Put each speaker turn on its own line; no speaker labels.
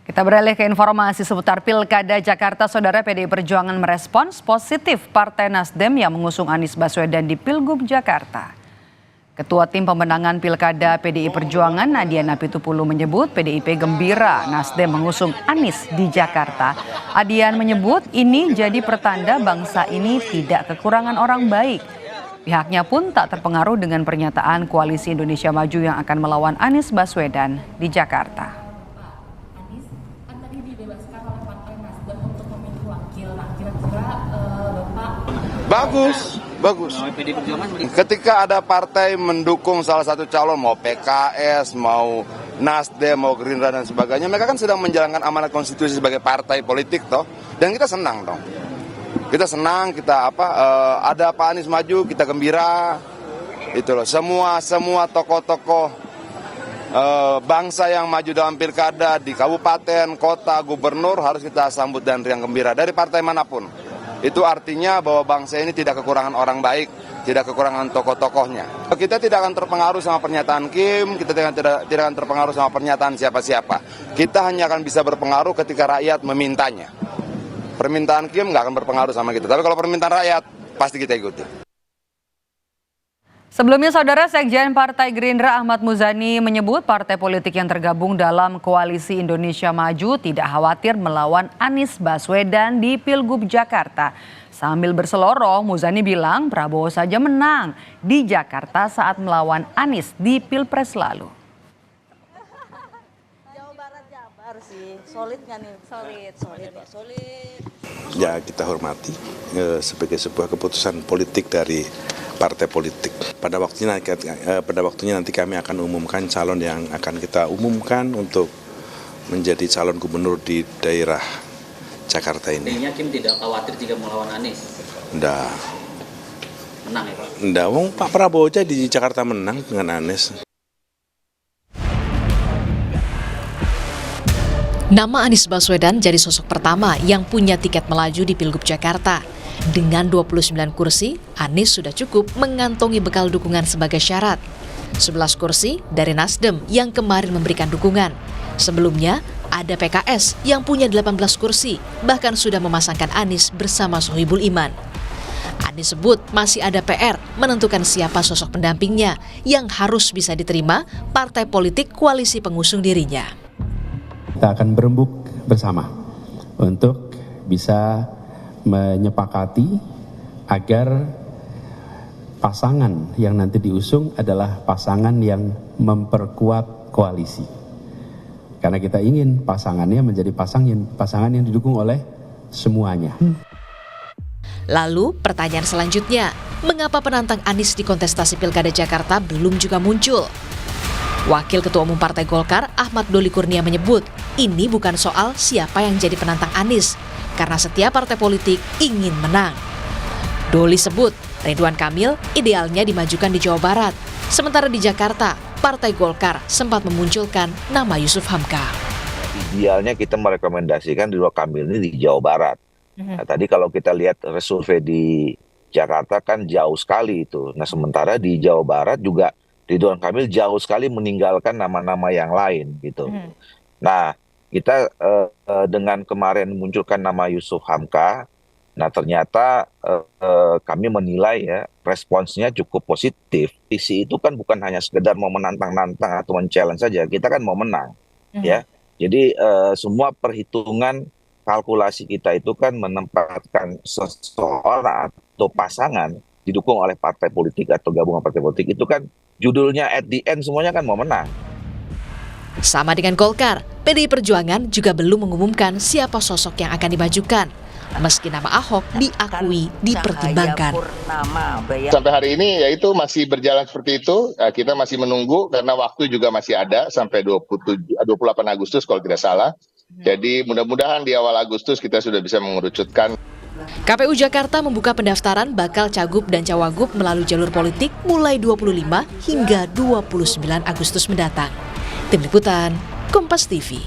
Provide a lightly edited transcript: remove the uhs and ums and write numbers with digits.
Kita beralih ke informasi seputar Pilkada Jakarta. Saudara, PDI Perjuangan merespons positif Partai Nasdem yang mengusung Anies Baswedan di Pilgub Jakarta. Ketua Tim Pemenangan Pilkada PDI Perjuangan Nadia Napitupulu menyebut PDIP gembira Nasdem mengusung Anies di Jakarta. Adian menyebut ini jadi pertanda bangsa ini tidak kekurangan orang baik. Pihaknya pun tak terpengaruh dengan pernyataan Koalisi Indonesia Maju yang akan melawan Anies Baswedan di Jakarta.
Bagus. Ketika ada partai mendukung salah satu calon, mau PKS, mau Nasdem, mau Gerindra dan sebagainya, mereka kan sedang menjalankan amanat konstitusi sebagai partai politik toh, dan kita senang dong. Kita senang, ada Pak Anies maju, kita gembira. Itu loh, semua tokoh-tokoh bangsa yang maju dalam pilkada di kabupaten, kota, gubernur harus kita sambut dan riang gembira dari partai manapun. Itu artinya bahwa bangsa ini tidak kekurangan orang baik, tidak kekurangan tokoh-tokohnya. Kita tidak akan terpengaruh sama pernyataan Kim, kita tidak akan terpengaruh sama pernyataan siapa-siapa. Kita hanya akan bisa berpengaruh ketika rakyat memintanya. Permintaan Kim nggak akan berpengaruh sama kita, tapi kalau permintaan rakyat, pasti kita ikuti.
Sebelumnya, Saudara, Sekjen Partai Gerindra Ahmad Muzani menyebut partai politik yang tergabung dalam Koalisi Indonesia Maju tidak khawatir melawan Anies Baswedan di Pilgub Jakarta. Sambil berseloroh, Muzani bilang Prabowo saja menang di Jakarta saat melawan Anies di Pilpres lalu.
Jawa Barat Jabar sih, solid kan nih? Solid.
Ya, kita hormati sebagai sebuah keputusan politik dari partai politik. Pada waktunya nanti kami akan umumkan calon yang akan kita umumkan untuk menjadi calon gubernur di daerah Jakarta ini.
Artinya Kim tidak khawatir jika melawan Anies?
Enggak.
Menang ya Pak?
Enggak, Pak Prabowo aja di Jakarta menang dengan Anies.
Nama Anies Baswedan jadi sosok pertama yang punya tiket melaju di Pilgub Jakarta. Dengan 29 kursi, Anies sudah cukup mengantongi bekal dukungan sebagai syarat. 11 kursi dari Nasdem yang kemarin memberikan dukungan. Sebelumnya, ada PKS yang punya 18 kursi, bahkan sudah memasangkan Anies bersama Sohibul Iman. Anies sebut masih ada PR menentukan siapa sosok pendampingnya yang harus bisa diterima partai politik koalisi pengusung dirinya.
Kita akan berembuk bersama untuk bisa menyepakati agar pasangan yang nanti diusung adalah pasangan yang memperkuat koalisi. Karena kita ingin pasangannya menjadi pasangan yang didukung oleh semuanya.
Lalu pertanyaan selanjutnya, mengapa penantang Anies di kontestasi Pilkada Jakarta belum juga muncul? Wakil Ketua Umum Partai Golkar Ahmad Doli Kurnia menyebut ini bukan soal siapa yang jadi penantang Anies, karena setiap partai politik ingin menang. Doli sebut Ridwan Kamil idealnya dimajukan di Jawa Barat, sementara di Jakarta Partai Golkar sempat memunculkan nama Yusuf Hamka.
Idealnya kita merekomendasikan Ridwan Kamil ini di Jawa Barat. Nah, tadi kalau kita lihat survei di Jakarta kan jauh sekali itu. Nah, sementara di Jawa Barat juga Ridwan Kamil jauh sekali meninggalkan nama-nama yang lain gitu. Nah, kita dengan kemarin munculkan nama Yusuf Hamka, nah ternyata kami menilai ya responsnya cukup positif. Visi itu kan bukan hanya sekedar mau menantang-nantang atau men-challenge saja, kita kan mau menang ya. Jadi semua perhitungan kalkulasi kita itu kan menempatkan seseorang atau pasangan didukung oleh partai politik atau gabungan partai politik itu kan judulnya at the end semuanya kan mau menang.
Sama dengan Golkar, PDI Perjuangan juga belum mengumumkan siapa sosok yang akan dimajukan. Meski nama Ahok diakui dipertimbangkan.
Sampai hari ini ya itu masih berjalan seperti itu. Kita masih menunggu karena waktu juga masih ada sampai 28 Agustus kalau tidak salah. Jadi mudah-mudahan di awal Agustus kita sudah bisa mengerucutkan.
KPU Jakarta membuka pendaftaran bakal cagup dan cawagup melalui jalur politik mulai 25 hingga 29 Agustus mendatang. Tim Liputan, Kompas TV.